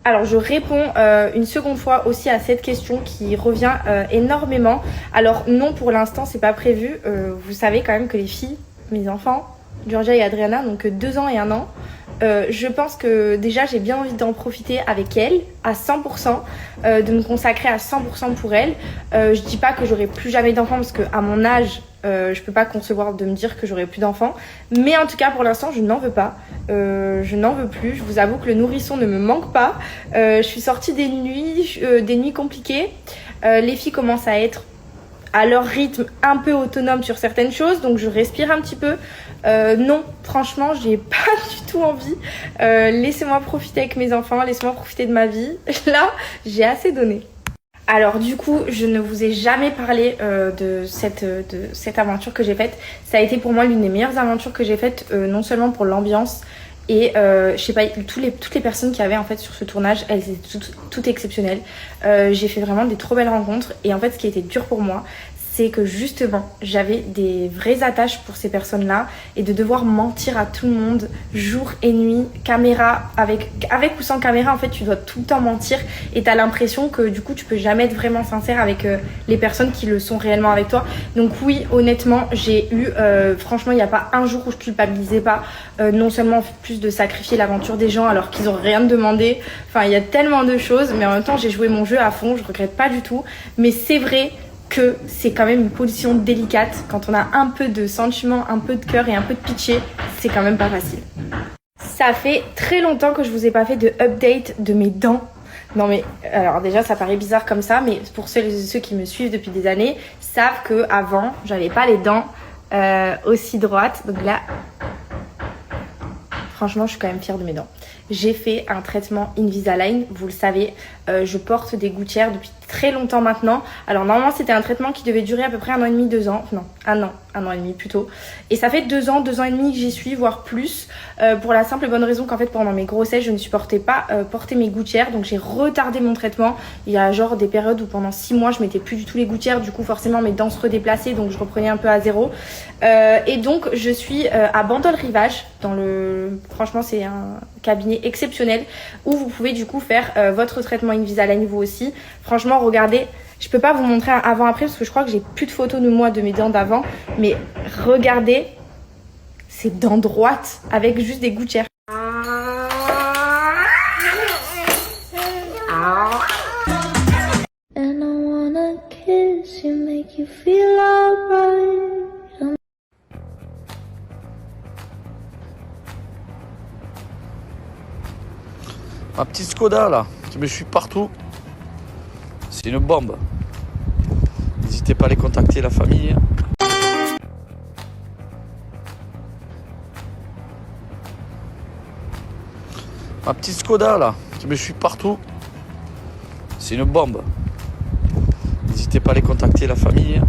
Alors je réponds une seconde fois aussi à cette question qui revient énormément. Alors non, pour l'instant c'est pas prévu. Vous savez quand même que les filles, mes enfants, Georgia et Adriana, donc 2 ans et 1 an, je pense que déjà j'ai bien envie d'en profiter avec elles à 100%, de me consacrer à 100% pour elles. Je dis pas que j'aurai plus jamais d'enfants parce qu'à mon âge, je peux pas concevoir de me dire que j'aurai plus d'enfants. Mais en tout cas pour l'instant je n'en veux pas. Je n'en veux plus. Je vous avoue que le nourrisson ne me manque pas. Je suis sortie des nuits compliquées. Les filles commencent à être à leur rythme un peu autonome sur certaines choses, donc je respire un petit peu. Non, franchement, j'ai pas du tout envie. Laissez-moi profiter avec mes enfants, laissez-moi profiter de ma vie. Là, j'ai assez donné. Alors du coup, je ne vous ai jamais parlé de cette aventure que j'ai faite. Ça a été pour moi l'une des meilleures aventures que j'ai faites, non seulement pour l'ambiance, et je sais pas, toutes les personnes qui avaient en fait sur ce tournage, elles étaient toutes exceptionnelles. J'ai fait vraiment des trop belles rencontres, et en fait ce qui était dur pour moi, c'est que justement j'avais des vraies attaches pour ces personnes-là, et de devoir mentir à tout le monde jour et nuit, caméra, avec ou sans caméra, en fait tu dois tout le temps mentir, et t'as l'impression que du coup tu peux jamais être vraiment sincère avec les personnes qui le sont réellement avec toi. Donc oui, honnêtement, j'ai eu franchement il n'y a pas un jour où je culpabilisais pas, non seulement plus de sacrifier l'aventure des gens alors qu'ils ont rien demandé, enfin il y a tellement de choses, mais en même temps j'ai joué mon jeu à fond, je regrette pas du tout. Mais c'est vrai que c'est quand même une position délicate. Quand on a un peu de sentiment, un peu de cœur et un peu de pitié, c'est quand même pas facile. Ça fait très longtemps que je vous ai pas fait de update de mes dents. Non mais, alors déjà ça paraît bizarre comme ça, mais pour ceux qui me suivent depuis des années, savent que avant j'avais pas les dents aussi droites. Donc là, franchement je suis quand même fière de mes dents. J'ai fait un traitement Invisalign, vous le savez, je porte des gouttières depuis très longtemps maintenant. Alors normalement c'était un traitement qui devait durer à peu près 1 an et demi, 2 ans, non 1 an et demi plutôt. Et ça fait 2 ans et demi que j'y suis, voire plus, pour la simple et bonne raison qu'en fait pendant mes grossesses je ne supportais pas porter mes gouttières, donc j'ai retardé mon traitement. Il y a genre des périodes où pendant 6 mois je mettais plus du tout les gouttières, du coup forcément mes dents se redéplaçaient, donc je reprenais un peu à zéro. Et donc je suis à Bandol Rivage, franchement c'est un cabinet exceptionnel où vous pouvez du coup faire votre traitement Invisalign vous aussi. Franchement regardez, je peux pas vous montrer un avant après parce que je crois que j'ai plus de photos de moi de mes dents d'avant, mais regardez ces dents droites avec juste des gouttières. And I wanna kiss you, make you feel alright. Ma petite Skoda là, qui me suit partout, c'est une bombe. N'hésitez pas à les contacter, la famille. Ma petite Skoda là, qui me suit partout, c'est une bombe. N'hésitez pas à les contacter, la famille.